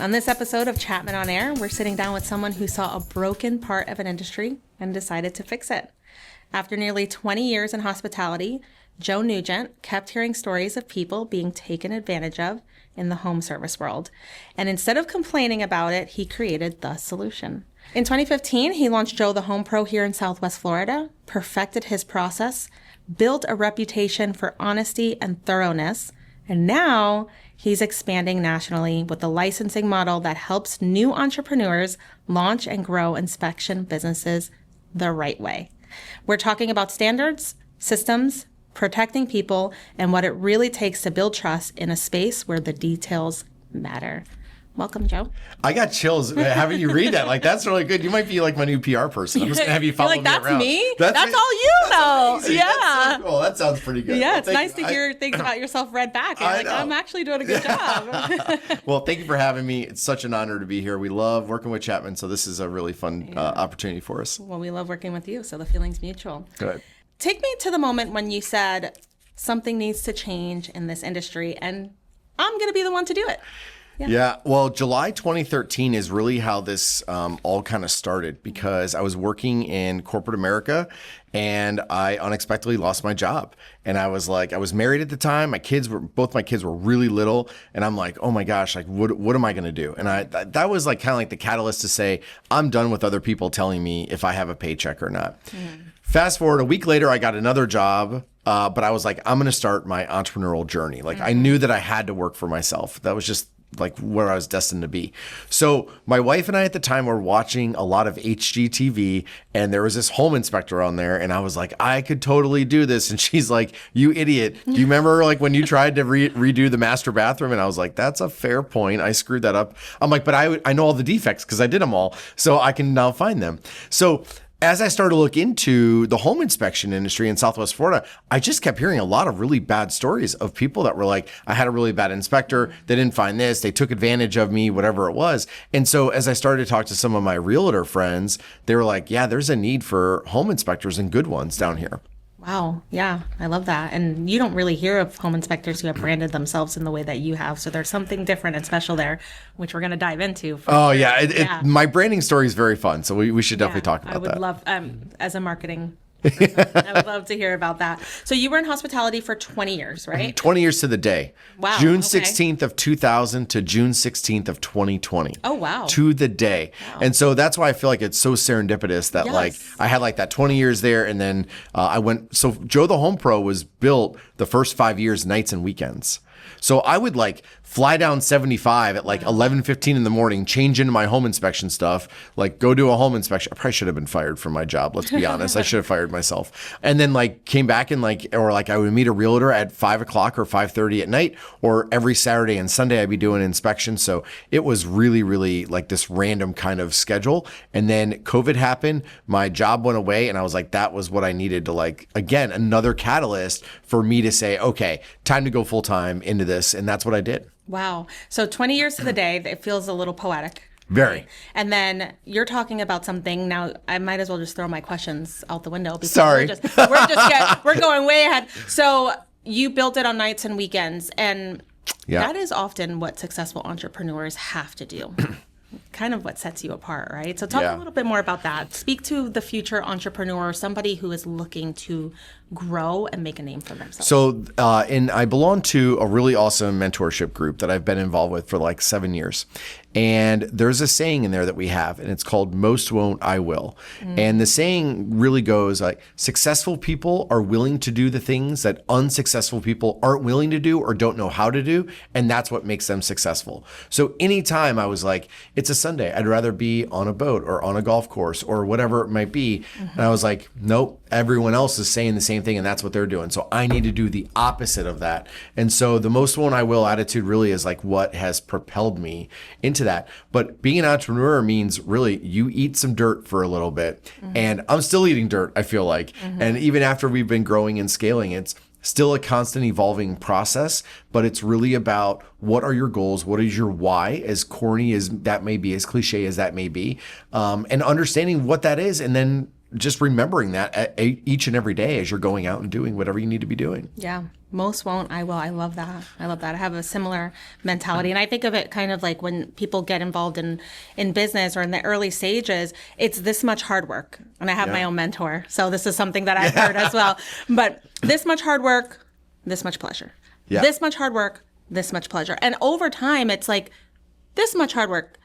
On this episode of Chapman On Air, we're sitting down with someone who saw a broken part of an industry and decided to fix it. After nearly 20 years in hospitality, Joe Nugen kept hearing stories of people being taken advantage of in the home service world. And instead of complaining about it, he created the solution. In 2015, he launched Joe the Home Pro here in Southwest Florida, perfected his process, built a reputation for honesty and thoroughness, and now he's expanding nationally with a licensing model that helps new entrepreneurs launch and grow inspection businesses the right way. We're talking about standards, systems, protecting people, and what it really takes to build trust in a space where the details matter. Welcome, Joe. I got chills having you read that. Like, that's really good. You might be like my new PR person. I'm just going to have you follow me that's around. Me? That's all you know. Amazing. Yeah. That's so cool. That sounds pretty good. Yeah, it's nice to hear things about yourself read back. And I'm actually doing a good job. Well, thank you for having me. It's such an honor to be here. We love working with Chapman, so this is a really fun opportunity for us. Well, we love working with you, so the feeling's mutual. Good. Take me to the moment when you said something needs to change in this industry, and I'm going to be the one to do it. Yeah. Well, July 2013 is really how this all kind of started, because I was working in corporate America and I unexpectedly lost my job. And I was married at the time. Both my kids were really little. And I'm like, oh my gosh, like, what am I going to do? And that was like kind of like the catalyst to say, I'm done with other people telling me if I have a paycheck or not. Fast forward a week later, I got another job. But I was like, I'm going to start my entrepreneurial journey. Like, I knew that I had to work for myself. That was just like where I was destined to be. So my wife and I at the time were watching a lot of HGTV, and there was this home inspector on there, and I was like, I could totally do this. And she's like, you idiot. Do you remember like when you tried to redo the master bathroom? And I was like, that's a fair point. I screwed that up. I'm like, but I know all the defects because I did them all. So I can now find them. So as I started to look into the home inspection industry in Southwest Florida, I just kept hearing a lot of really bad stories of people that were like, I had a really bad inspector. They didn't find this. They took advantage of me, whatever it was. And so as I started to talk to some of my realtor friends, they were like, yeah, there's a need for home inspectors and good ones down here. Wow. Yeah, I love that. And you don't really hear of home inspectors who have branded themselves in the way that you have. So there's something different and special there, which we're going to dive into. My branding story is very fun. So we should definitely talk about that. I would love, as a marketing person, I would love to hear about that. So you were in hospitality for 20 years, right? 20 years to the day. Wow. June 16th of 2000 to June 16th of 2020. Oh, wow. To the day. Wow. And so that's why I feel like it's so serendipitous that like I had like that 20 years there. And then so Joe the Home Pro was built the first 5 years, nights and weekends. So I would like fly down 75 at like 11:15 in the morning, change into my home inspection stuff, like go do a home inspection. I probably should have been fired from my job. Let's be honest. I should have fired myself. And then like came back and I would meet a realtor at 5 o'clock or 5:30 at night, or every Saturday and Sunday I'd be doing inspections. So it was really, really like this random kind of schedule. And then COVID happened, my job went away, and I was like, that was what I needed to like, again, another catalyst for me to say, okay, time to go full time into this. And that's what I did. Wow. So 20 years to the day, it feels a little poetic. Very. Right? And then you're talking about something. Now, I might as well just throw my questions out the window. Because Sorry. We're going way ahead. So you built it on nights and weekends. And that is often what successful entrepreneurs have to do. Kind of what sets you apart, right? So talk a little bit more about that. Speak to the future entrepreneur, somebody who is looking to grow and make a name for themselves. So I belong to a really awesome mentorship group that I've been involved with for like 7 years. And there's a saying in there that we have, and it's called most won't, I will. And the saying really goes like, successful people are willing to do the things that unsuccessful people aren't willing to do or don't know how to do. And that's what makes them successful. So anytime I was like, it's a Sunday, I'd rather be on a boat or on a golf course or whatever it might be. And I was like, nope, everyone else is saying the same thing and that's what they're doing. So I need to do the opposite of that. And so the most won't, I will attitude really is like what has propelled me into that. But being an entrepreneur means really you eat some dirt for a little bit. And I'm still eating dirt, I feel like. And even after we've been growing and scaling, it's still a constant evolving process, but it's really about what are your goals? What is your why? As corny as that may be, as cliche as that may be, and understanding what that is. And then just remembering that each and every day as you're going out and doing whatever you need to be doing. Yeah. Most won't, I will. I love that. I love that. I have a similar mentality. And I think of it kind of like when people get involved in business or in the early stages, it's this much hard work. And I have my own mentor. So this is something that I've heard as well. But this much hard work, this much pleasure. Yeah. This much hard work, this much pleasure. And over time, it's like this much hard work,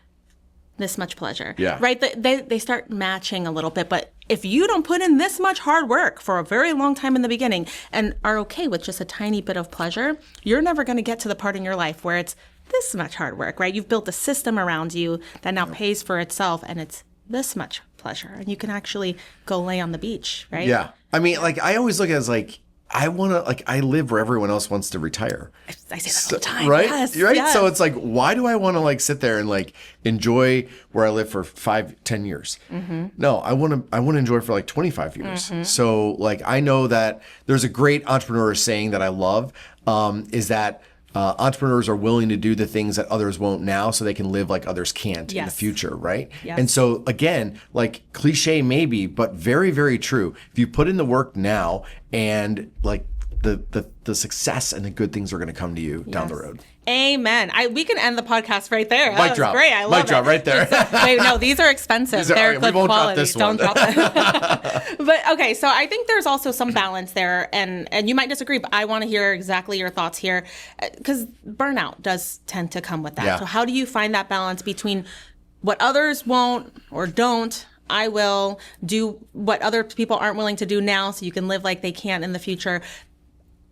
this much pleasure. Yeah. Right? They start matching a little bit. But if you don't put in this much hard work for a very long time in the beginning and are okay with just a tiny bit of pleasure, you're never going to get to the part in your life where it's this much hard work, right? You've built a system around you that now pays for itself, and it's this much pleasure. And you can actually go lay on the beach, right? Yeah. I mean, like, I always look at it as like, I want to, like, I live where everyone else wants to retire. I say that all the time. Right? Yes, right? yes. So it's like, why do I want to, like, sit there and, like, enjoy where I live for 5-10 years? Mm-hmm. No, I want to enjoy for, like, 25 years. Mm-hmm. So, like, I know that there's a great entrepreneur saying that I love, is that entrepreneurs are willing to do the things that others won't now so they can live like others can't in the future, right? Yes. And so, again, like, cliche maybe, but very, very true. If you put in the work now, and like the success and the good things are going to come to you down the road. Amen. We can end the podcast right there. Mic drop. Great. I love Mic drop right there. Wait, no, these are expensive. They're good quality. Don't drop them. But okay, so I think there's also some balance there, and you might disagree, but I want to hear exactly your thoughts here, because burnout does tend to come with that. Yeah. So how do you find that balance between what others won't or don't? I will do what other people aren't willing to do now so you can live like they can in the future.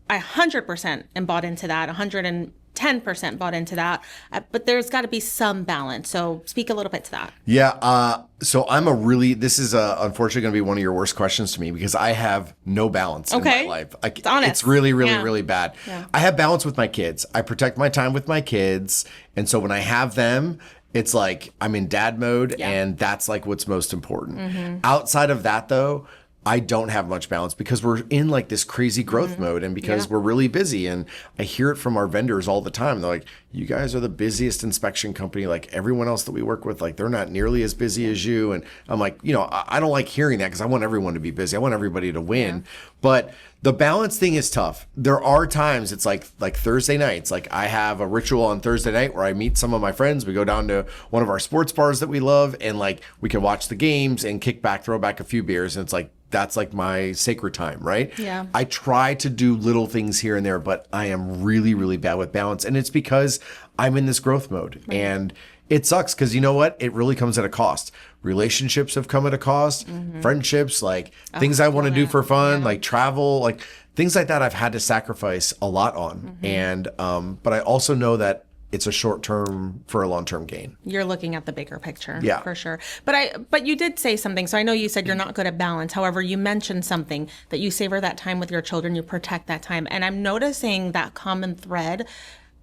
I 100% am bought into that, 110% bought into that, but there's got to be some balance. So speak a little bit to that. Yeah. So this is unfortunately going to be one of your worst questions to me, because I have no balance in my life. It's honest. It's really, really, really bad. Yeah. I have balance with my kids. I protect my time with my kids. And so when I have them, it's like I'm in dad mode, and that's like what's most important. Mm-hmm. Outside of that, though, I don't have much balance because we're in like this crazy growth mode, and because we're really busy. And I hear it from our vendors all the time. They're like, you guys are the busiest inspection company. Like, everyone else that we work with, like, they're not nearly as busy as you. And I'm like, I don't like hearing that, because I want everyone to be busy. I want everybody to win. Yeah. But the balance thing is tough. There are times it's like Thursday nights. Like, I have a ritual on Thursday night where I meet some of my friends. We go down to one of our sports bars that we love, and like, we can watch the games and kick back, throw back a few beers. And it's like, that's like my sacred time, right? Yeah. I try to do little things here and there, but I am really, really bad with balance. And it's because I'm in this growth mode. Right. And it sucks, because you know what? It really comes at a cost. Relationships have come at a cost. Mm-hmm. Friendships, like things I want to do for fun, like travel, like things like that I've had to sacrifice a lot on. Mm-hmm. And but I also know that it's a short term for a long term gain. You're looking at the bigger picture, for sure. But you did say something. So I know you said you're not good at balance. However, you mentioned something that you savor that time with your children, you protect that time. And I'm noticing that common thread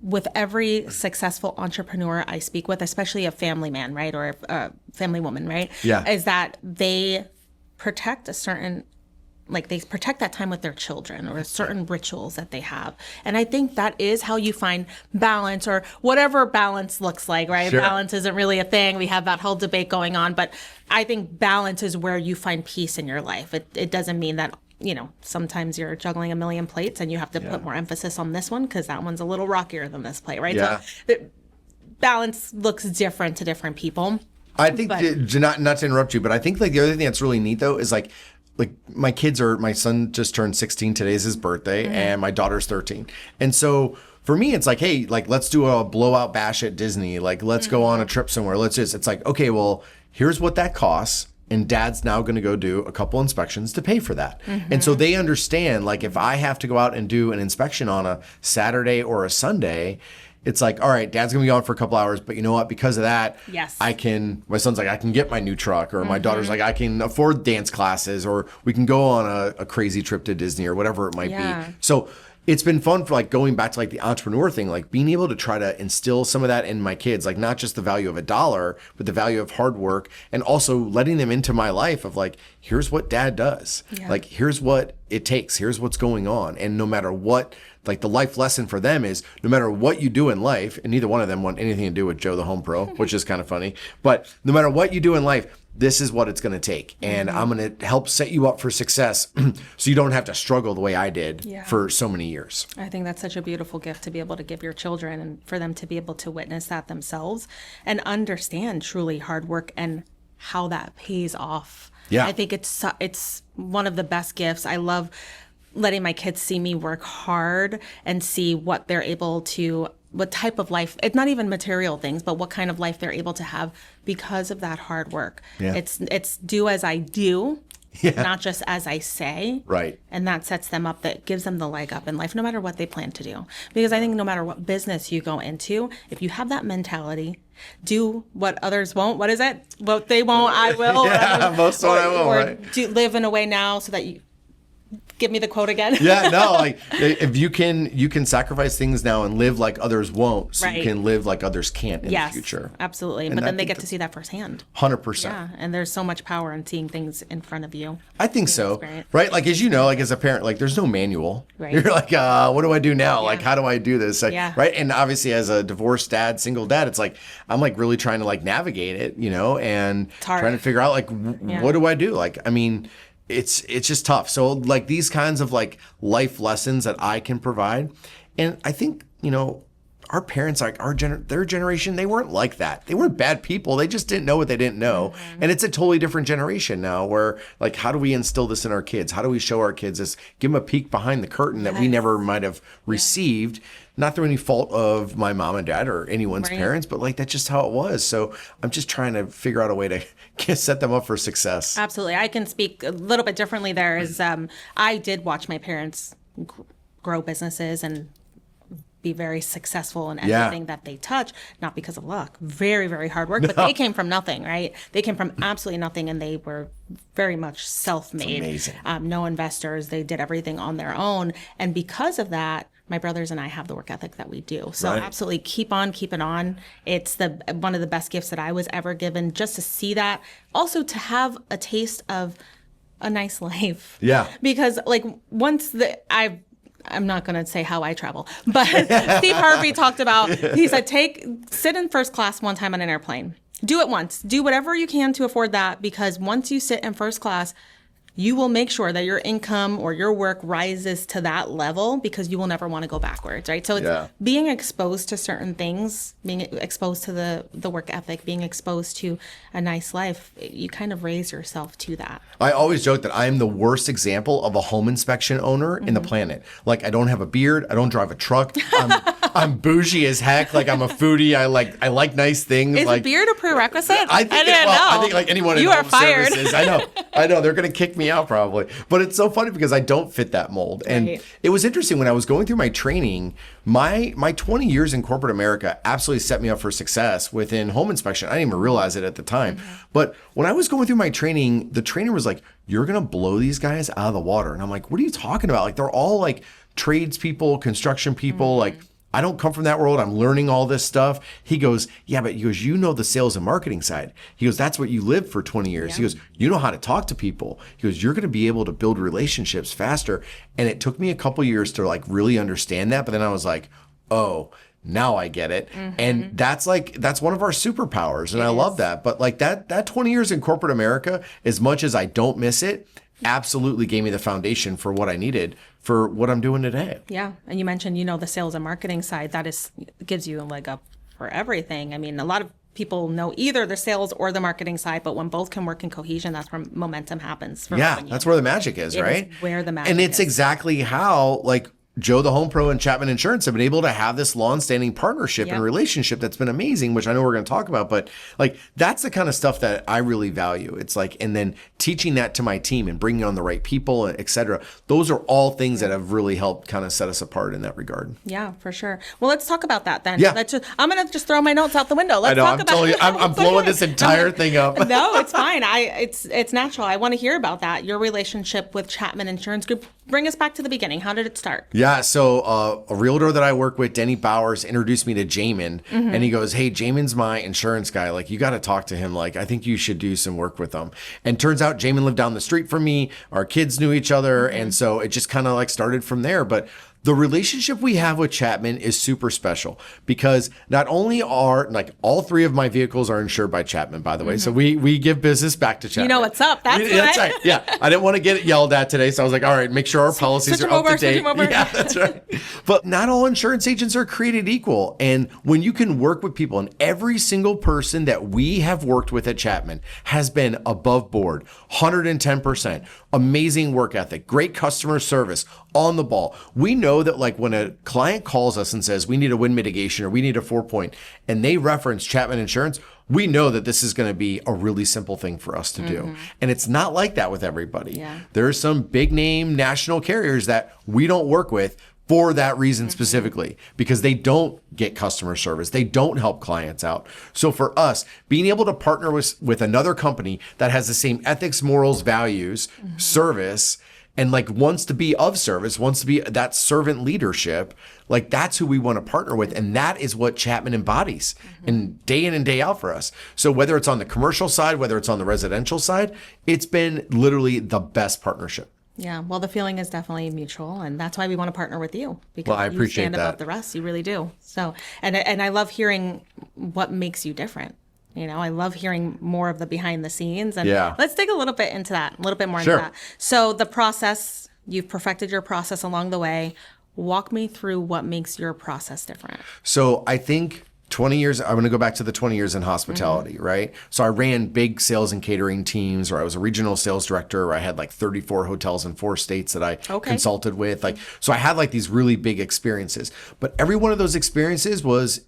with every successful entrepreneur I speak with, especially a family man, right? Or a family woman, right? Yeah. Is that they protect they protect that time with their children, or certain rituals that they have. And I think that is how you find balance, or whatever balance looks like, right? Sure. Balance isn't really a thing. We have that whole debate going on, but I think balance is where you find peace in your life. It doesn't mean that, sometimes you're juggling a million plates and you have to put more emphasis on this one because that one's a little rockier than this plate, right? Yeah. So balance looks different to different people. I think, not to interrupt you, but I think like the other thing that's really neat though is like my son just turned 16. Today's his birthday, and my daughter's 13. And so for me, it's like, hey, like, let's do a blowout bash at Disney. Like, let's go on a trip somewhere. It's like, okay, well, here's what that costs. And dad's now going to go do a couple inspections to pay for that. Mm-hmm. And so they understand, like, if I have to go out and do an inspection on a Saturday or a Sunday, it's like, all right, dad's going to be gone for a couple hours, but you know what? Because of that, my son's like, I can get my new truck, or my daughter's like, I can afford dance classes, or we can go on a crazy trip to Disney, or whatever it might be. So it's been fun for like going back to like the entrepreneur thing, like being able to try to instill some of that in my kids, like not just the value of $1, but the value of hard work, and also letting them into my life of like, here's what dad does. Yeah. Like, here's what it takes. Here's what's going on. And no matter what, like the life lesson for them is no matter what you do in life, and neither one of them want anything to do with Joe the Home Pro, which is kind of funny, but no matter what you do in life, this is what it's going to take. And I'm going to help set you up for success so you don't have to struggle the way I did for so many years. I think that's such a beautiful gift to be able to give your children and for them to be able to witness that themselves and understand truly hard work and how that pays off. Yeah. I think it's one of the best gifts. I love letting my kids see me work hard and see what they're able to, what type of life, it's not even material things, but what kind of life they're able to have because of that hard work. Yeah. It's do as I do, not just as I say. Right. And that sets them up, that gives them the leg up in life, no matter what they plan to do. Because I think no matter what business you go into, if you have that mentality, do what others won't. What is it? What they won't, I will. Most of what I will, right? Do live in a way now so that you, give me the quote again. Like if you can sacrifice things now and live like others won't, so you can live like others can't in the future. Absolutely. But then they get to see that firsthand. 100%. Yeah, and there's so much power in seeing things in front of you. I think so, right? Like, as you know, like as a parent, like there's no manual. Right. You're like, what do I do now? Like, how do I do this? Like, Yeah. Right. And obviously as a divorced dad, single dad, it's like, I'm like really trying to like navigate it, and trying to figure out like, what do I do? Like, I mean, it's just tough. So like these kinds of like life lessons that I can provide. And I think, our parents, like their generation, they weren't like that. They weren't bad people. They just didn't know what they didn't know. And it's a totally different generation now where like, how do we instill this in our kids? How do we show our kids this, give them a peek behind the curtain that we never might have received? Not through any fault of my mom and dad or anyone's parents, but like that's just how it was. So I'm just trying to figure out a way to set them up for success. Absolutely. I can speak a little bit differently there is I did watch my parents grow businesses and be very successful in everything that they touch, not because of luck, very, very hard work, but they came from nothing, right? They came from absolutely nothing and they were very much self-made. Amazing. No investors. They did everything on their own. And because of that, my brothers and I have the work ethic that we do. So absolutely keep on keeping on. It's one of the best gifts that I was ever given, just to see that. Also to have a taste of a nice life. Yeah. Because like once I'm not going to say how I travel, but Steve Harvey talked about, he said, sit in first class one time on an airplane. Do it once. Do whatever you can to afford that, because once you sit in first class, you will make sure that your income or your work rises to that level, because you will never want to go backwards, right? So it's being exposed to certain things, being exposed to the work ethic, being exposed to a nice life. You kind of raise yourself to that. I always joke that I am the worst example of a home inspection owner in the planet. Like, I don't have a beard. I don't drive a truck. I'm bougie as heck. Like, I'm a foodie. I like nice things. Is like, a beard a prerequisite? I didn't know. I think like anyone in home services. I know. They're going to kick me out probably. But it's so funny because I don't fit that mold. And it was interesting when I was going through my training, my 20 years in corporate America absolutely set me up for success within home inspection. I didn't even realize it at the time. But when I was going through my training, the trainer was like, you're going to blow these guys out of the water. And I'm like, what are you talking about? Like, they're all like tradespeople, construction people, like, I don't come from that world. I'm learning all this stuff. He goes, yeah, but you know the sales and marketing side. He goes, that's what you lived for 20 years. He goes, you know how to talk to people. He goes, you're going to be able to build relationships faster. And it took me a couple years to like really understand that. But then I was like, oh, now I get it. And that's one of our superpowers. And I love that. But like that 20 years in corporate America, as much as I don't miss it, absolutely gave me the foundation for what I needed for what I'm doing today. Yeah. And you mentioned, the sales and marketing side, gives you a leg up for everything. I mean, a lot of people know either the sales or the marketing side, but when both can work in cohesion, that's where momentum happens. That's where the magic is, right? Is where the magic And it's exactly how like Joe the Home Pro and Chapman Insurance have been able to have this long-standing partnership and relationship that's been amazing, which I know we're going to talk about, but like that's the kind of stuff that I really value. It's like, and then teaching that to my team and bringing on the right people, et cetera. Those are all things that have really helped kind of set us apart in that regard. Yeah, for sure. Well, let's talk about that then. Yeah. I'm going to just throw my notes out the window. Let's talk about it. I'm blowing this entire thing up. No, it's fine. It's natural. I want to hear about that. Your relationship with Chapman Insurance Group. Bring us back to the beginning. How did it start? Yeah, so a realtor that I work with, Denny Bowers, introduced me to Jamin, and he goes, hey, Jamin's my insurance guy. Like, you got to talk to him. Like, I think you should do some work with him. And turns out Jamin lived down the street from me. Our kids knew each other, and so it just kind of like started from there. But The relationship we have with Chapman is super special because not only are like all three of my vehicles are insured by Chapman, by the way. So we give business back to Chapman. You know what's up. That's right. Yeah. I didn't want to get yelled at today. So I was like, all right, make sure our policies are up to date. Yeah, that's right. But not all insurance agents are created equal. And when you can work with people, and every single person that we have worked with at Chapman has been above board, 110%, amazing work ethic, great customer service, on the ball. We know that like when a client calls us and says we need a wind mitigation or we need a 4-point and they reference Chapman Insurance, we know that this is going to be a really simple thing for us to do. And it's not like that with everybody. Yeah. There are some big name national carriers that we don't work with for that reason specifically, because they don't get customer service. They don't help clients out. So for us, being able to partner with another company that has the same ethics, morals, values, service, and like wants to be of service, wants to be that servant leadership, like that's who we want to partner with. And that is what Chapman embodies and day in and day out for us. So whether it's on the commercial side, whether it's on the residential side, it's been literally the best partnership. Yeah, well, the feeling is definitely mutual, and that's why we want to partner with you, because I appreciate you stand that. above the rest. You really do. So, and I love hearing what makes you different. You know, I love hearing more of the behind the scenes, and let's dig a little bit into that, a little bit more into that. So the process, you've perfected your process along the way. Walk me through what makes your process different. So I think 20 years, I'm going to go back to the 20 years in hospitality, right? So I ran big sales and catering teams, or I was a regional sales director, or I had like 34 hotels in 4 states that I consulted with. Like, so I had like these really big experiences, but every one of those experiences was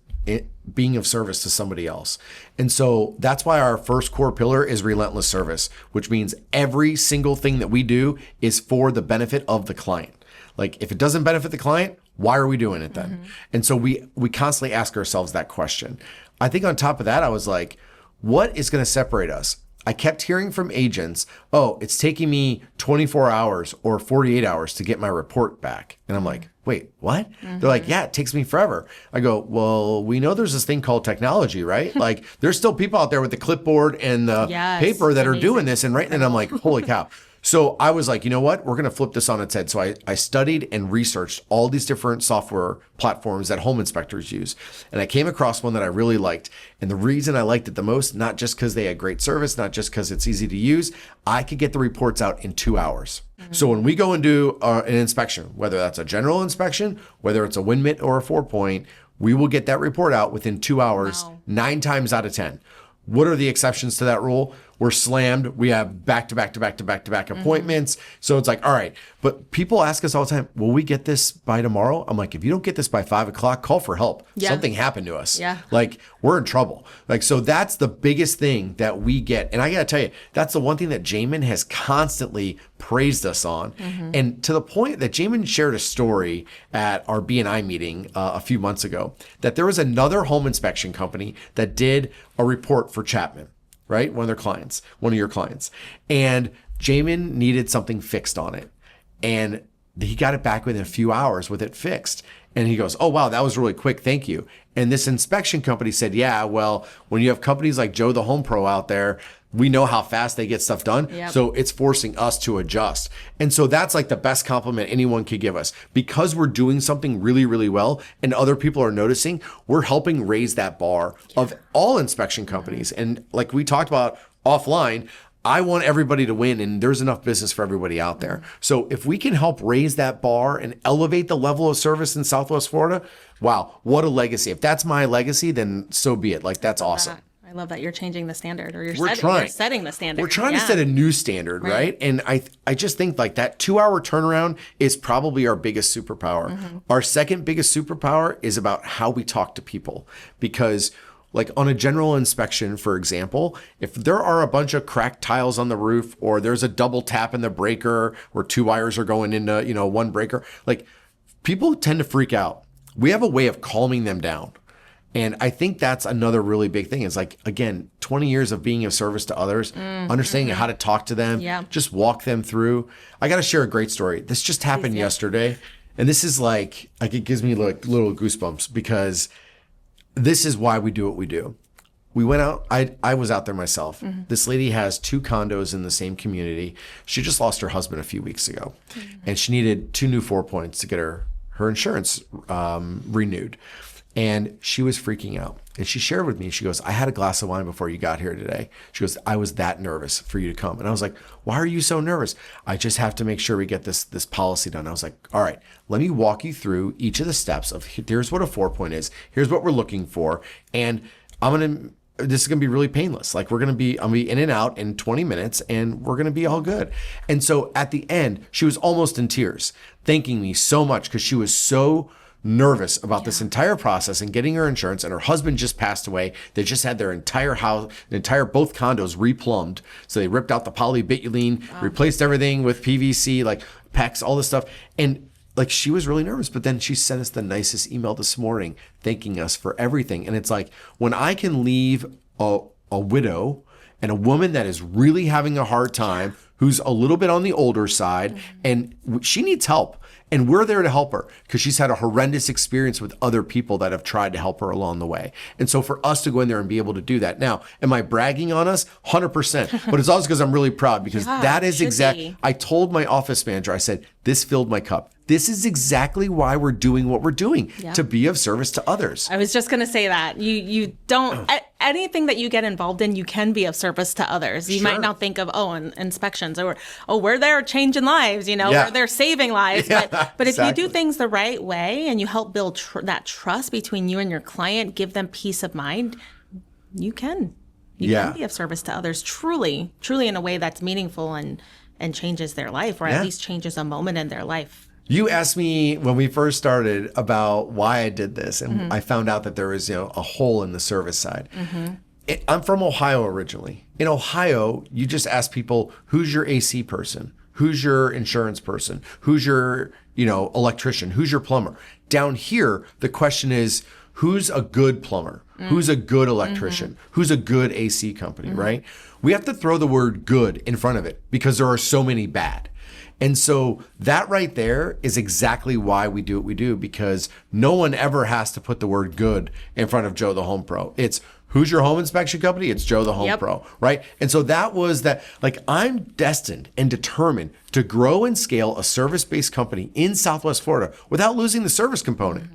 being of service to somebody else. And so that's why our first core pillar is relentless service, which means every single thing that we do is for the benefit of the client. Like if it doesn't benefit the client, why are we doing it then? And so we constantly ask ourselves that question. I think on top of that, I was like, what is going to separate us? I kept hearing from agents, oh, it's taking me 24 hours or 48 hours to get my report back. And I'm like, wait, what? They're like, yeah, it takes me forever. I go, well, we know there's this thing called technology, right? Like there's still people out there with the clipboard and the paper that are doing this and writing. And I'm like, holy cow. So I was like, you know what? We're going to flip this on its head. So I studied and researched all these different software platforms that home inspectors use. And I came across one that I really liked. And the reason I liked it the most, not just because they had great service, not just because it's easy to use, I could get the reports out in 2 hours. So when we go and do an inspection, whether that's a general inspection, whether it's a wind mit or a 4-point, we will get that report out within 2 hours, 9 times out of 10. What are the exceptions to that rule? We're slammed. We have back-to-back appointments. So it's like, all right. But people ask us all the time, will we get this by tomorrow? I'm like, if you don't get this by 5 o'clock, call for help. Something happened to us. Like we're in trouble. Like, so that's the biggest thing that we get. And I got to tell you, that's the one thing that Jamin has constantly praised us on. And to the point that Jamin shared a story at our B&I meeting a few months ago, that there was another home inspection company that did a report for Chapman. Right? One of your clients. And Jamin needed something fixed on it. And he got it back within a few hours with it fixed. And he goes, oh, wow, that was really quick. Thank you. And this inspection company said, yeah, well, when you have companies like Joe the Home Pro out there, we know how fast they get stuff done. So it's forcing us to adjust. And so that's like the best compliment anyone could give us. Because we're doing something really, really well and other people are noticing, we're helping raise that bar of all inspection companies. And like we talked about offline, I want everybody to win, and there's enough business for everybody out there. So if we can help raise that bar and elevate the level of service in Southwest Florida, wow, what a legacy. If that's my legacy, then so be it. Like that's awesome. I love that you're changing the standard, or you're setting the standard. We're trying to set a new standard, right? And I just think like that 2-hour turnaround is probably our biggest superpower. Our second biggest superpower is about how we talk to people, because like on a general inspection, for example, if there are a bunch of cracked tiles on the roof, or there's a double tap in the breaker, or 2 wires are going into, one breaker, like people tend to freak out. We have a way of calming them down. And I think that's another really big thing is like, again, 20 years of being of service to others, understanding how to talk to them, just walk them through. I got to share a great story. This just happened yesterday. And this is like it gives me like little goosebumps, because this is why we do what we do. We went out. I was out there myself. This lady has 2 condos in the same community. She just lost her husband a few weeks ago. And she needed 2 new 4-points to get her her insurance renewed. And she was freaking out. And she shared with me, she goes, I had a glass of wine before you got here today. She goes, I was that nervous for you to come. And I was like, why are you so nervous? I just have to make sure we get this policy done. I was like, all right, let me walk you through each of the steps of here's what a 4-point is. Here's what we're looking for. And this is going to be really painless. Like I'm going to be in and out in 20 minutes and we're going to be all good. And so at the end, she was almost in tears, thanking me so much because she was so nervous about this entire process and getting her insurance, and her husband just passed away. They just had their entire house, both condos replumbed. So they ripped out the polybutylene, replaced everything with PVC, like PEX, all this stuff. And like she was really nervous, but then she sent us the nicest email this morning thanking us for everything. And it's like when I can leave a widow and a woman that is really having a hard time, who's a little bit on the older side, and she needs help. And we're there to help her because she's had a horrendous experience with other people that have tried to help her along the way. And so for us to go in there and be able to do that. Now, am I bragging on us? 100%. But it's also because I'm really proud because that is exactly, I told my office manager, I said, this filled my cup. This is exactly why we're doing what we're doing, to be of service to others. I was just going to say that. You don't, anything that you get involved in, you can be of service to others. You might not think of, inspections or, we're there changing lives, we're there saving lives. But if you do things the right way and you help build that trust between you and your client, give them peace of mind, you can be of service to others truly in a way that's meaningful and changes their life, or at least changes a moment in their life. You asked me when we first started about why I did this, and I found out that there was a hole in the service side. I'm from Ohio originally. In Ohio, you just ask people, who's your AC person? Who's your insurance person? Who's your electrician? Who's your plumber? Down here, the question is, who's a good plumber? Who's a good electrician? Who's a good AC company, right? We have to throw the word good in front of it because there are so many bad. And so that right there is exactly why we do what we do, because no one ever has to put the word good in front of Joe the Home Pro. It's who's your home inspection company? It's Joe the Home Pro, right? And so that was that, like, I'm destined and determined to grow and scale a service-based company in Southwest Florida without losing the service component.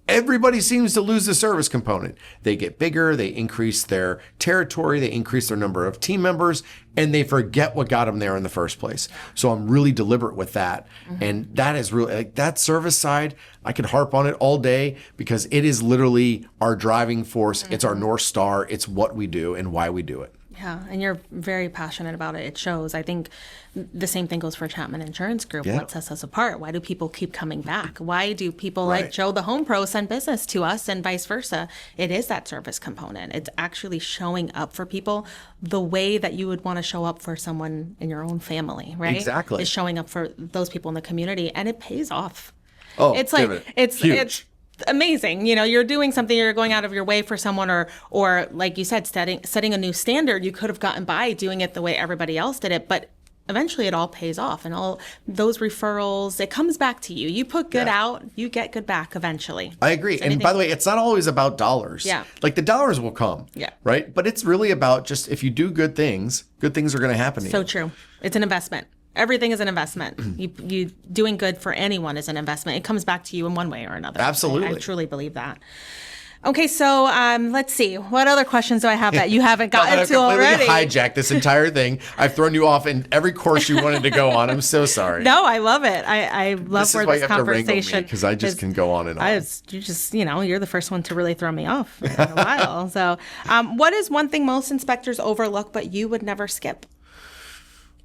Everybody seems to lose the service component. They get bigger, they increase their territory, they increase their number of team members, and they forget what got them there in the first place. So I'm really deliberate with that. And that is really, like, that service side, I could harp on it all day because it is literally our driving force. It's our North Star. It's what we do and why we do it. Yeah, and you're very passionate about it. It shows. I think the same thing goes for Chapman Insurance Group. What sets us apart? Why do people keep coming back? Why do people like Joe the Home Pro send business to us and vice versa? It is that service component. It's actually showing up for people the way that you would want to show up for someone in your own family, right? Exactly. Is showing up for those people in the community, and it pays off. Oh, it's like it's huge. It's amazing. You're doing something, you're going out of your way for someone, or like you said, setting a new standard. You could have gotten by doing it the way everybody else did it, but eventually it all pays off, and all those referrals, it comes back to you. You put good out, you get good back eventually. I agree. And by the way, it's not always about dollars. Yeah. Like the dollars will come. Yeah. Right. But it's really about just, if you do good things are going to happen to you. So true. It's an investment. Everything is an investment. You doing good for anyone is an investment. It comes back to you in one way or another. Absolutely. I truly believe that. Okay, so let's see. What other questions do I have that you haven't gotten to already? I've completely hijacked this entire thing. I've thrown you off in every course you wanted to go on. I'm so sorry. No, I love it. I love where this conversation. Because I just can go on and on. You're the first one to really throw me off in a while. So, what is one thing most inspectors overlook but you would never skip?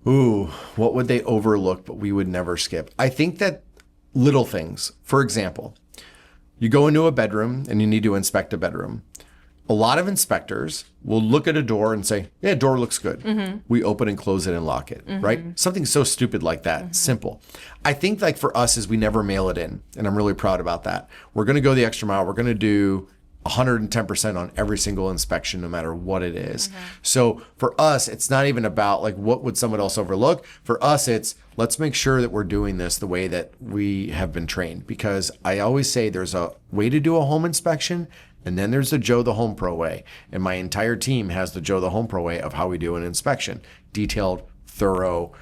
Ooh, what would they overlook but we would never skip? I think that little things. For example, you go into a bedroom and you need to inspect a bedroom. A lot of inspectors will look at a door and say, yeah, door looks good. We open and close it and lock it, right? Something so stupid like that, simple. I think like for us is we never mail it in, and I'm really proud about that. We're going to go the extra mile. We're going to do 110% on every single inspection, no matter what it is. So for us, it's not even about like, what would someone else overlook? For us, it's let's make sure that we're doing this the way that we have been trained. Because I always say there's a way to do a home inspection, and then there's the Joe the Home Pro way. And my entire team has the Joe the Home Pro way of how we do an inspection. Detailed, thorough,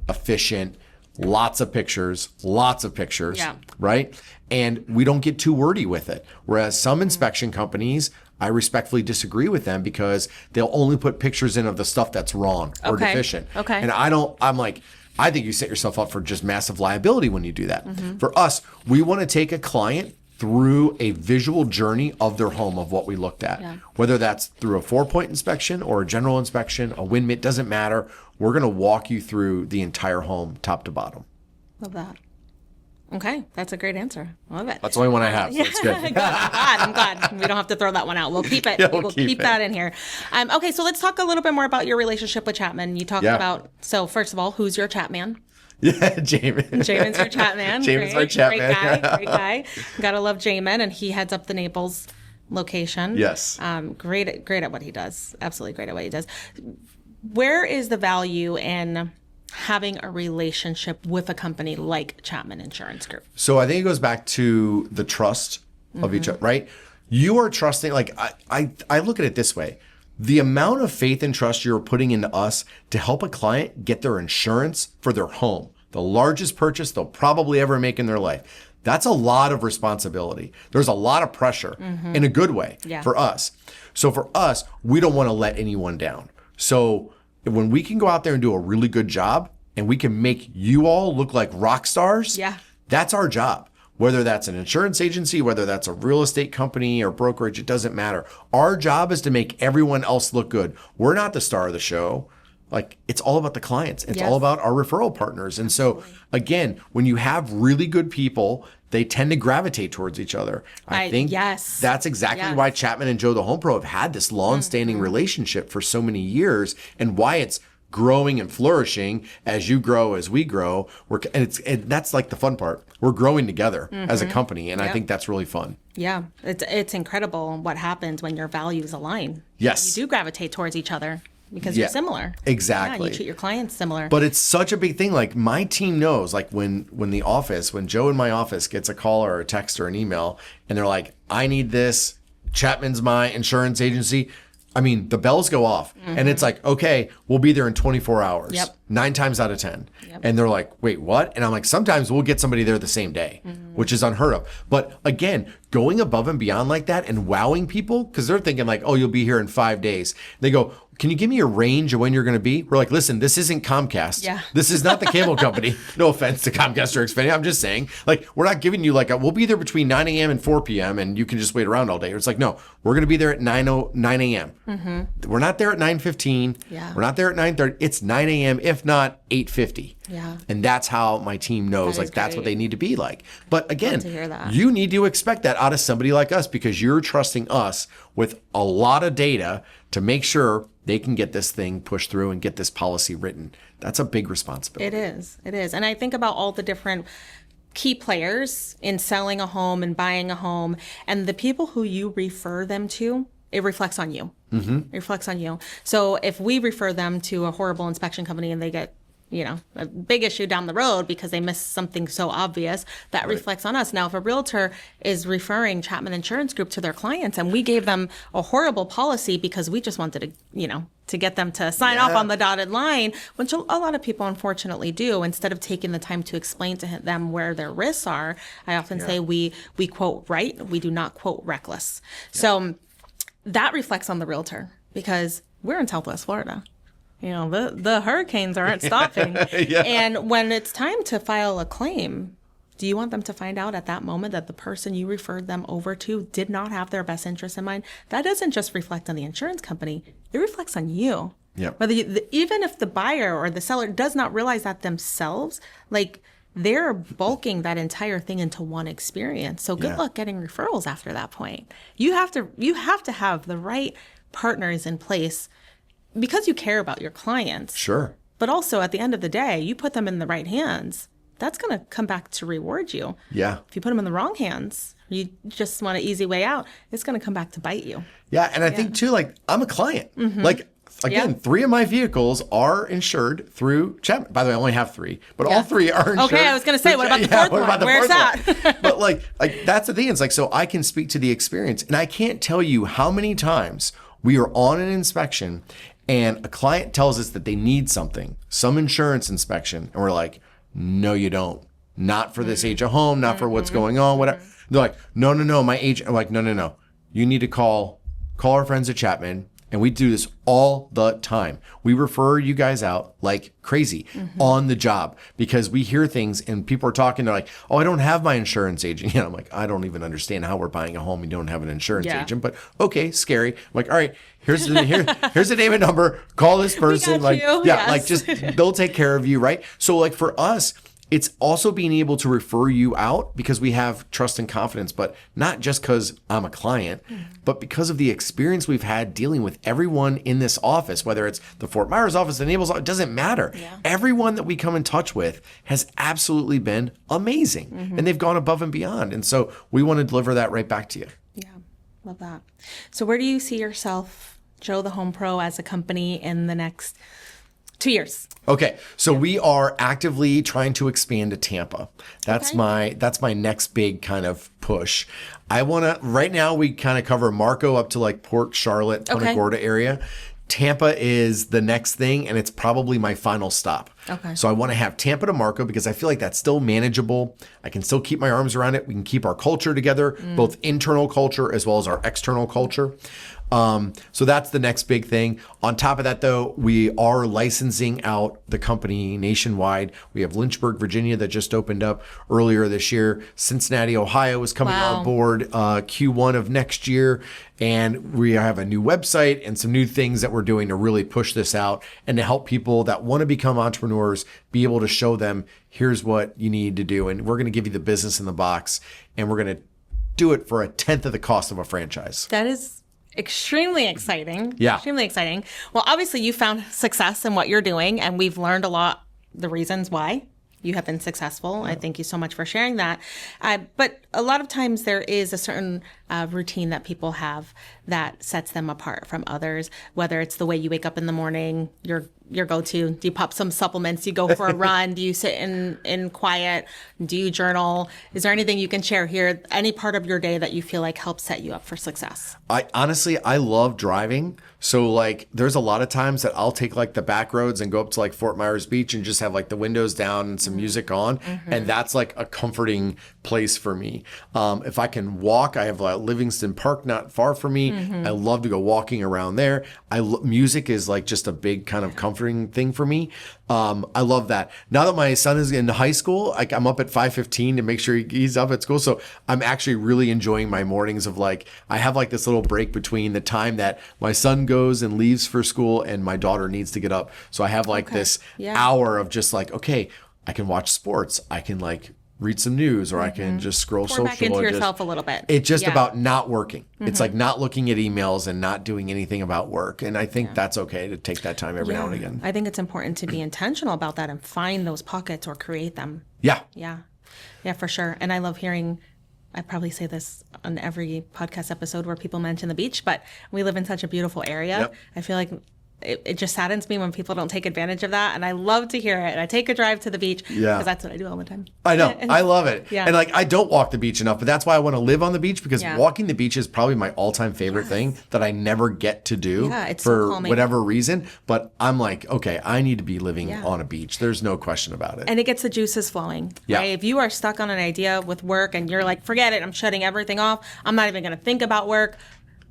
efficient, lots of pictures, Yeah. right? And we don't get too wordy with it. Whereas some inspection companies, I respectfully disagree with them because they'll only put pictures in of the stuff that's wrong or deficient. Okay. And I think you set yourself up for just massive liability when you do that. For us, we want to take a client through a visual journey of their home of what we looked at. Yeah. Whether that's through a 4-point inspection or a general inspection, a windmill, doesn't matter. We're going to walk you through the entire home, top to bottom. Love that. Okay, that's a great answer. Love it. That's the only one I have, so it's good. I'm glad. We don't have to throw that one out. We'll keep it. Yeah, we'll keep that in here. Okay, so let's talk a little bit more about your relationship with Chapman. You talked about, so first of all, who's your Chapman? Yeah, Jamin. Jamin's your Chapman. Jamin's my Chapman. Great guy. Gotta love Jamin, and he heads up the Naples location. Yes. Great at what he does. Absolutely great at what he does. Where is the value in having a relationship with a company like Chapman Insurance Group? So I think it goes back to the trust of each other, right? You are trusting, like I look at it this way. The amount of faith and trust you're putting into us to help a client get their insurance for their home, the largest purchase they'll probably ever make in their life. That's a lot of responsibility. There's a lot of pressure in a good way for us. So for us, we don't want to let anyone down. So when we can go out there and do a really good job and we can make you all look like rock stars, that's our job. Whether that's an insurance agency, whether that's a real estate company or brokerage, it doesn't matter. Our job is to make everyone else look good. We're not the star of the show. Like, it's all about the clients. It's all about our referral partners. And so, again, when you have really good people, they tend to gravitate towards each other. I think that's exactly why Chapman and Joe the Home Pro have had this long-standing relationship for so many years, and why it's growing and flourishing as you grow, as we grow. And that's like the fun part. We're growing together as a company, and I think that's really fun. Yeah, it's incredible what happens when your values align. Yes. You do gravitate towards each other because you're similar. Exactly. Yeah, you treat your clients similar. But it's such a big thing. Like, my team knows, like when Joe in my office gets a call or a text or an email and they're like, I need this, Chapman's my insurance agency. I mean, the bells go off and it's like, okay, we'll be there in 24 hours, 9 times out of 10. And they're like, wait, what? And I'm like, sometimes we'll get somebody there the same day, which is unheard of. But again, going above and beyond like that and wowing people, because they're thinking like, oh, you'll be here in 5 days. They go, can you give me a range of when you're going to be? We're like, listen, this isn't Comcast. This is not the cable company. No offense to Comcast or Xfinity. I'm just saying, like, we're not giving you like we'll be there between 9 a.m. and 4 p.m. and you can just wait around all day. It's like, no, we're going to be there at 9 a.m. We're not there at 9:15. We're not there at 9:30. It's 9 a.m. if not 8:50. And that's how my team knows, like, that's what they need to be like. But again, you need to expect that out of somebody like us because you're trusting us with a lot of data to make sure they can get this thing pushed through and get this policy written. That's a big responsibility. It is. And I think about all the different key players in selling a home and buying a home, and the people who you refer them to, it reflects on you. It reflects on you. So if we refer them to a horrible inspection company and they get, a big issue down the road because they missed something so obvious, that reflects on us. Now, if a realtor is referring Chapman Insurance Group to their clients and we gave them a horrible policy because we just wanted to, to get them to sign off on the dotted line, which a lot of people unfortunately do, instead of taking the time to explain to them where their risks are, I often say we quote right, we do not quote reckless. So that reflects on the realtor because we're in Southwest Florida. The hurricanes aren't stopping. And when it's time to file a claim, do you want them to find out at that moment that the person you referred them over to did not have their best interest in mind? That doesn't just reflect on the insurance company. It reflects on you. Whether even if the buyer or the seller does not realize that themselves, like, they're bulking that entire thing into one experience. So good luck getting referrals after that point. You have to have the right partners in place because you care about your clients. Sure. But also at the end of the day, you put them in the right hands, that's going to come back to reward you. Yeah. If you put them in the wrong hands, you just want an easy way out, it's going to come back to bite you. Yeah. And I think too, like, I'm a client. Like, again, 3 of my vehicles are insured through Chapman. By the way, I only have 3, but all 3 are insured. Okay, I was going to say, what about the fourth one? Where's that? But like that's the thing. It's like, so I can speak to the experience, and I can't tell you how many times we are on an inspection and a client tells us that they need something, some insurance inspection, and we're like, no, you don't. Not for this age of home, not for what's going on, whatever. They're like, no, my agent. I'm like, no. You need to call our friends at Chapman. And we do this all the time. We refer you guys out like crazy on the job because we hear things and people are talking. They're like, oh, I don't have my insurance agent. I'm like, I don't even understand how we're buying a home. You don't have an insurance agent, but okay, scary. I'm like, all right, here's the name and number. Call this person. We got you. Like just they'll take care of you, right? So like for us, it's also being able to refer you out because we have trust and confidence, but not just because I'm a client, but because of the experience we've had dealing with everyone in this office, whether it's the Fort Myers office, the Naples office, it doesn't matter. Yeah. Everyone that we come in touch with has absolutely been amazing and they've gone above and beyond. And so we want to deliver that right back to you. Yeah, love that. So where do you see yourself, Joe the Home Pro, as a company in the next 2 years? Okay, so we are actively trying to expand to Tampa. That's my next big kind of push. I want to, right now we kind of cover Marco up to like Port Charlotte, Punta Gorda area. Tampa is the next thing, and it's probably my final stop. Okay. So I want to have Tampa to Marco because I feel like that's still manageable. I can still keep my arms around it. We can keep our culture together, both internal culture as well as our external culture. So that's the next big thing. On top of that, though, we are licensing out the company nationwide. We have Lynchburg, Virginia, that just opened up earlier this year. Cincinnati, Ohio is coming on board Q1 of next year. And we have a new website and some new things that we're doing to really push this out and to help people that want to become entrepreneurs be able to show them, here's what you need to do. And we're going to give you the business in the box, and we're going to do it for 1/10 of the cost of a franchise. That is extremely exciting. Yeah. Extremely exciting. Well, obviously you found success in what you're doing, and we've learned a lot, the reasons why you have been successful. Yeah. I thank you so much for sharing that. But a lot of times there is a certain routine that people have that sets them apart from others, whether it's the way you wake up in the morning, your go-to. Do you pop some supplements? Do you go for a run? Do you sit in quiet? Do you journal? Is there anything you can share here? Any part of your day that you feel like helps set you up for success? I love driving. So like there's a lot of times that I'll take like the back roads and go up to like Fort Myers Beach and just have like the windows down and some music on. And that's like a comforting place for me. If I can walk, I have Livingston Park not far from me. I love to go walking around there. Music is like just a big kind of comforting thing for me. I love that. Now that my son is in high school, I'm up at 5:15 to make sure he's up at school. So I'm actually really enjoying my mornings of like, I have like this little break between the time that my son goes and leaves for school and my daughter needs to get up. So I have like this hour of just like, okay, I can watch sports. I can like read some news, or I can just scroll social. Back into yourself a little bit. It's just about not working. It's like not looking at emails and not doing anything about work. And I think that's okay to take that time every now and again. I think it's important to be intentional about that and find those pockets or create them. Yeah. Yeah. Yeah, for sure. And I love hearing, I probably say this on every podcast episode where people mention the beach, but we live in such a beautiful area. Yep. I feel like it just saddens me when people don't take advantage of that. And I love to hear it. And I take a drive to the beach because that's what I do all the time. I know. I love it. Yeah. And like, I don't walk the beach enough, but that's why I want to live on the beach, because walking the beach is probably my all-time favorite thing that I never get to do for whatever reason. But I'm like, okay, I need to be living on a beach. There's no question about it. And it gets the juices flowing. Yeah. Right? If you are stuck on an idea with work and you're like, forget it, I'm shutting everything off, I'm not even going to think about work.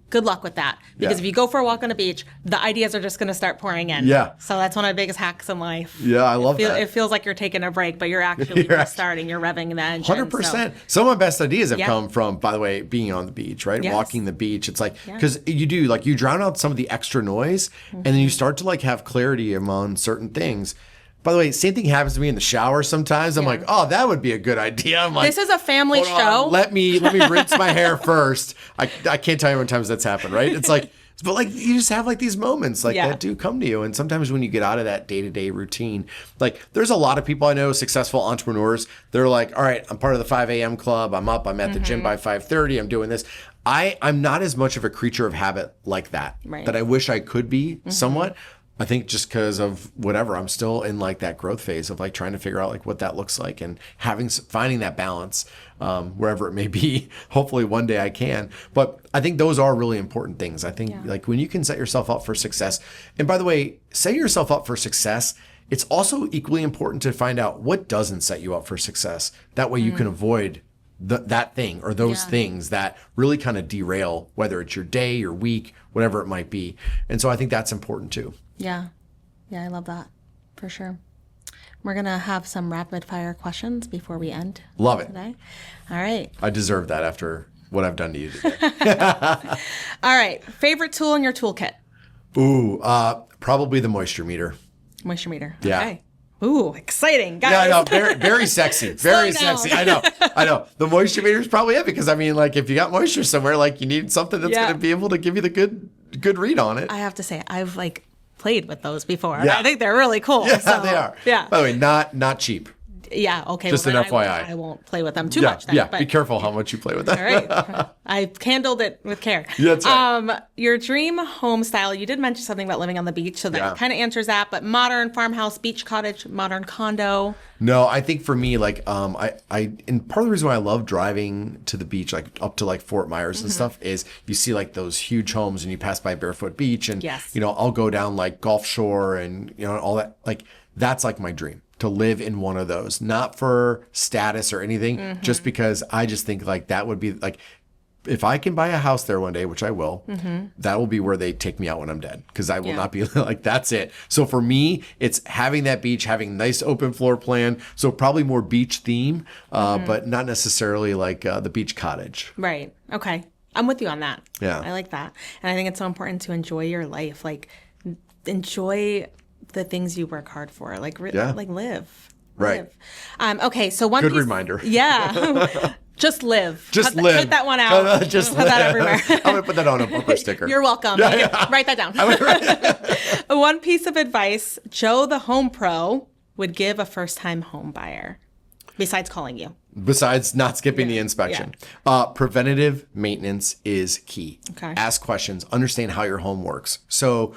Good luck with that. Because if you go for a walk on a beach, the ideas are just going to start pouring in. Yeah. So that's one of the biggest hacks in life. Yeah, I love that. It feels like you're taking a break, but you're actually restarting. You're revving the engine. 100%. So. Some of my best ideas have come from, by the way, being on the beach, right? Yes. Walking the beach. It's like, because you do, like, you drown out some of the extra noise, and then you start to, like, have clarity among certain things. By the way, same thing happens to me in the shower sometimes. I'm like, oh, that would be a good idea. I'm like, this is a family show. Let me rinse my hair first. I can't tell you how many times that's happened, right? It's like, but like you just have like these moments like that do come to you. And sometimes when you get out of that day-to-day routine, like there's a lot of people I know, successful entrepreneurs, they're like, all right, I'm part of the 5 a.m. club. I'm up. I'm at the gym by 5:30. I'm doing this. I'm not as much of a creature of habit like that, that I wish I could be somewhat. I think just because of whatever, I'm still in like that growth phase of like trying to figure out like what that looks like and finding that balance wherever it may be. Hopefully one day I can. But I think those are really important things. I think like when you can set yourself up for success, and by the way, setting yourself up for success it's also equally important to find out what doesn't set you up for success. That way you can avoid that thing or those things that really kind of derail, whether it's your day, your week, whatever it might be. And so I think that's important too. Yeah. Yeah, I love that for sure. We're going to have some rapid fire questions before we end. Love it. Today. All right. I deserve that after what I've done to you today. All right. Favorite tool in your toolkit? Ooh, probably the moisture meter. Moisture meter. Yeah. Okay. Ooh, exciting, guys. Yeah, I know. Very, very sexy. Very Slow sexy. down. I know. The moisture meter is probably it because, I mean, like, if you got moisture somewhere, like, you need something that's going to be able to give you the good read on it. I have to say, I've, like, played with those before. Yeah. I think they're really cool. Yeah, so, they are. Yeah. By the way, not cheap. Yeah, okay. Just well, an FYI. I won't play with them too much then. Yeah, but, be careful how much you play with that. All right. I've handled it with care. Yeah, that's right. Your dream home style, you did mention something about living on the beach, so that kind of answers that, but modern farmhouse, beach cottage, modern condo. No, I think for me, like, and part of the reason why I love driving to the beach, like up to like Fort Myers and stuff, is you see like those huge homes and you pass by Barefoot Beach and, you know, I'll go down like Gulf Shore and, you know, all that. Like, that's like my dream, to live in one of those, not for status or anything, just because I just think like that would be like, if I can buy a house there one day, which I will, that will be where they take me out when I'm dead, because I will not be like, that's it. So for me, it's having that beach, having nice open floor plan. So probably more beach theme, but not necessarily like the beach cottage. Right. Okay. I'm with you on that. Yeah. I like that. And I think it's so important to enjoy your life. Like, enjoy the things you work hard for. Like, like live. Right. Live. Okay. So one Good piece, reminder. Yeah. Just live. Just live. Hit that one out. Just put that everywhere. I'm going to put that on a bumper sticker. You're welcome. Write that down. One piece of advice Joe the Home Pro would give a first-time home buyer, besides calling you. Besides not skipping the inspection. Preventative maintenance is key. Okay. Ask questions. Understand how your home works. So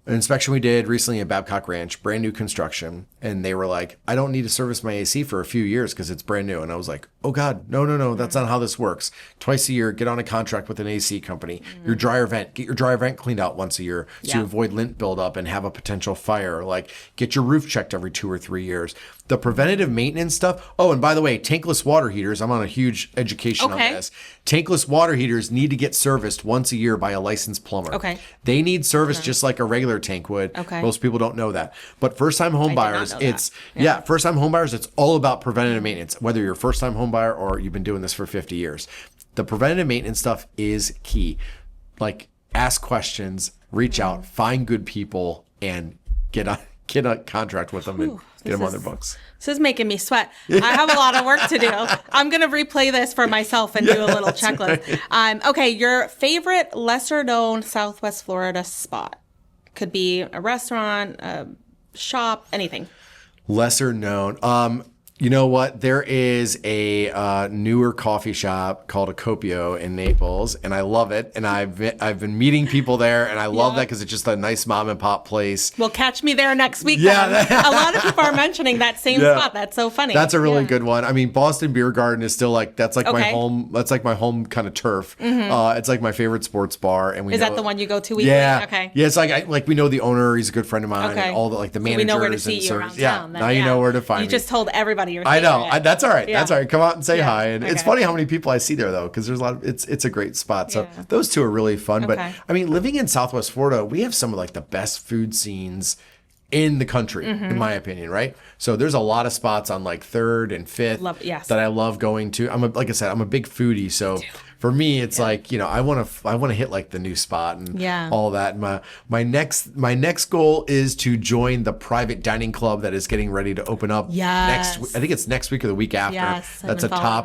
an inspection we did recently at Babcock Ranch, brand new construction, and they were like, I don't need to service my AC for a few years because it's brand new. And I was like, oh God, no, that's not how this works. Twice a year, get on a contract with an AC company. Your dryer vent, get your dryer vent cleaned out once a year so you avoid lint buildup and have a potential fire. Like, get your roof checked every 2 or 3 years. The preventative maintenance stuff. Oh, and by the way, tankless water heaters. I'm on a huge education on this. Tankless water heaters need to get serviced once a year by a licensed plumber. Okay. They need service just like a regular tank would. Okay. Most people don't know that. But first-time home buyers, first-time home buyers, it's all about preventative maintenance, whether you're a first-time home buyer or you've been doing this for 50 years. The preventative maintenance stuff is key. Like, ask questions, reach out, find good people, and get a contract with them and get them on their books. This is making me sweat. I have a lot of work to do. I'm going to replay this for myself and do a little checklist. Right. Okay, your favorite lesser-known Southwest Florida spot. Could be a restaurant, a shop, anything. Lesser known. You know what? There is a newer coffee shop called Acopio in Naples, and I love it. And I've been meeting people there, and I love that because it's just a nice mom and pop place. Well, catch me there next week. Yeah, a lot of people are mentioning that same spot. That's so funny. That's a really good one. I mean, Boston Beer Garden is still like my home. That's like my home kind of turf. It's like my favorite sports bar, and is that the one you go to weekly? Yeah. Okay. Yeah, it's like we know the owner. He's a good friend of mine. And all the managers. We know where to see you around town. Now you know where to find me. You just told everybody you're. I know. That's all right. That's all right. Come out and say hi. And okay. It's funny how many people I see there though, because there's a lot of, it's a great spot. So those two are really fun. But I mean, living in Southwest Florida, we have some of like the best food scenes in the country, in my opinion, right? So there's a lot of spots on like 3rd and 5th that I love going to. Like I said, I'm a big foodie, so for me, it's like, you know, I want to hit like the new spot and all that. My next goal is to join the private dining club that is getting ready to open up next. I think it's next week or the week after. That's a top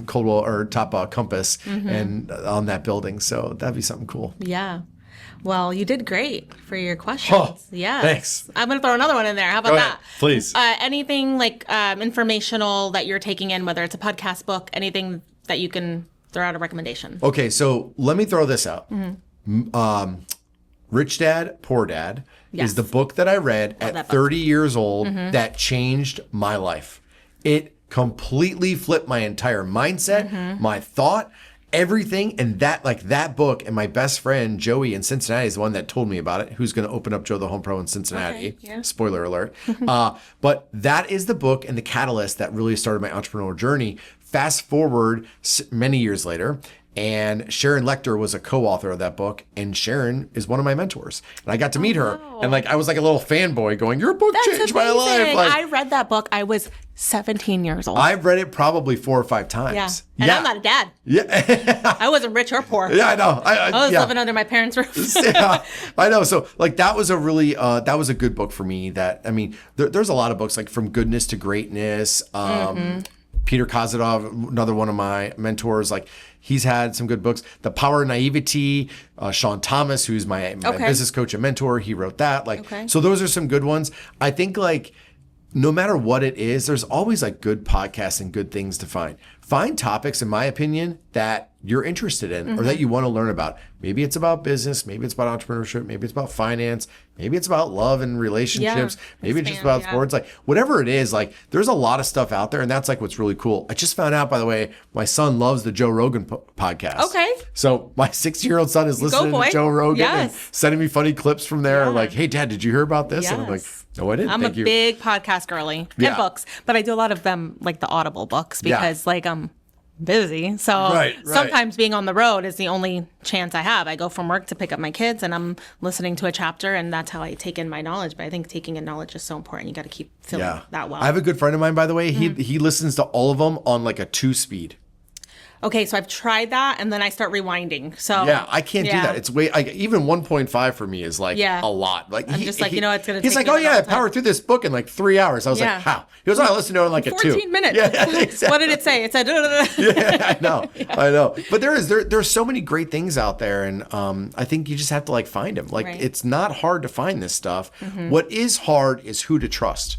Coldwell or top Compass and on that building. So that'd be something cool. Yeah. Well, you did great for your questions. Oh, thanks. I'm going to throw another one in there. How about that? Please. Anything like informational that you're taking in, whether it's a podcast, book, anything that you can throw out a recommendation. Okay, so let me throw this out. Rich Dad, Poor Dad is the book that I read at 30 years old that changed my life. It completely flipped my entire mindset, my thought. everything. And that book, and my best friend Joey in Cincinnati is the one that told me about it, who's going to open up Joe the Home Pro in Cincinnati. Okay, yeah. Spoiler alert. But that is the book and the catalyst that really started my entrepreneurial journey. Fast forward many years later, and Sharon Lecter was a co-author of that book, and Sharon is one of my mentors. And I got to meet her, and I was like a little fanboy going, your book changed my life. I read that book. I was 17 years old. I've read it probably 4 or 5 times. Yeah. And I'm not a dad. Yeah. I wasn't rich or poor. Yeah, I know. I was living under my parents' roof. Yeah, I know. So that was a really, that was a good book for me. There's a lot of books like From Goodness to Greatness. Peter Kozadov, another one of my mentors, he's had some good books. The Power of Naivety, Sean Thomas, who's my business coach and mentor, he wrote that. So those are some good ones. I think no matter what it is, there's always good podcasts and good things to find. Find topics, in my opinion, that you're interested in or that you want to learn about. Maybe it's about business, maybe it's about entrepreneurship, maybe it's about finance, maybe it's about love and relationships, maybe it's just about sports. Whatever it is, there's a lot of stuff out there, and that's what's really cool. I just found out, by the way, my son loves the Joe Rogan podcast. Okay. So my 6-year-old son is listening to Joe Rogan and sending me funny clips from there. Hey, Dad, did you hear about this? And I'm like, no, I didn't. I'm a big podcast girly and books, but I do a lot of them, the Audible books, because I'm busy. So sometimes being on the road is the only chance I have. I go from work to pick up my kids, and I'm listening to a chapter, and that's how I take in my knowledge. But I think taking in knowledge is so important. You got to keep filling that well. I have a good friend of mine, by the way. He listens to all of them on a 2-speed. Okay, so I've tried that, and then I start rewinding. So I can't do that. It's way even 1.5 for me is a lot. I'm just it's going to take he's like, I powered through this book in 3 hours. I was like, how? He goes, I listened to it in a 14 minutes. Yeah, exactly. What did it say? It said, yeah, I know. But there's so many great things out there, and I think you just have to find them. It's not hard to find this stuff. What is hard is who to trust.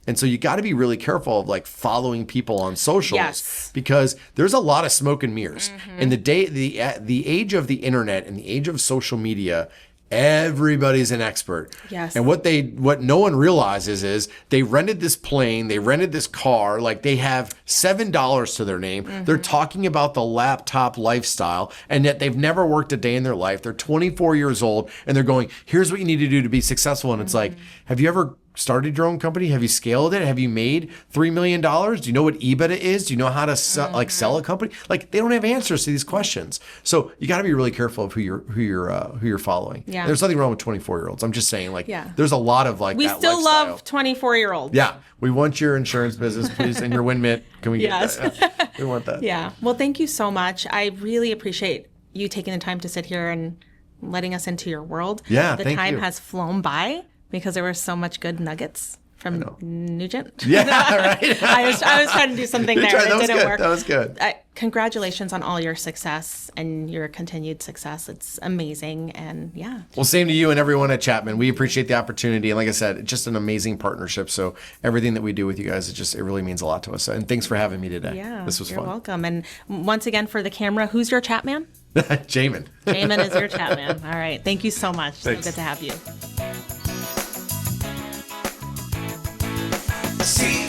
And so you got to be really careful of following people on socials because there's a lot of smoke and mirrors. In the age of the internet and the age of social media, everybody's an expert. Yes. And what no one realizes is they rented this plane, they rented this car, they have $7 to their name. They're talking about the laptop lifestyle, and yet they've never worked a day in their life. They're 24 years old, and they're going, here's what you need to do to be successful. And it's have you ever started your own company? Have you scaled it? Have you made $3 million? Do you know what EBITDA is? Do you know how to sell a company? They don't have answers to these questions. So you got to be really careful of who you're following. Yeah. There's nothing wrong with 24-year-olds. I'm just saying there's a lot of we that still lifestyle. Love 24-year-olds. Yeah. We want your insurance business, please, and your WinMit. Can we get that? We want that. Yeah. Well, thank you so much. I really appreciate you taking the time to sit here and letting us into your world. Yeah, the time has flown by because there were so much good nuggets from Nugent. Yeah, right. I was trying to do something there. It didn't work. That was good. Congratulations on all your success and your continued success. It's amazing. And Well, same to you and everyone at Chapman. We appreciate the opportunity. And like I said, it's just an amazing partnership. So everything that we do with you guys, it really means a lot to us. And thanks for having me today. Yeah, this was you're fun. You're welcome. And once again, for the camera, who's your Chapman? Jamin. Jamin is your Chapman. All right. Thank you so much. Thanks. So good to have you. See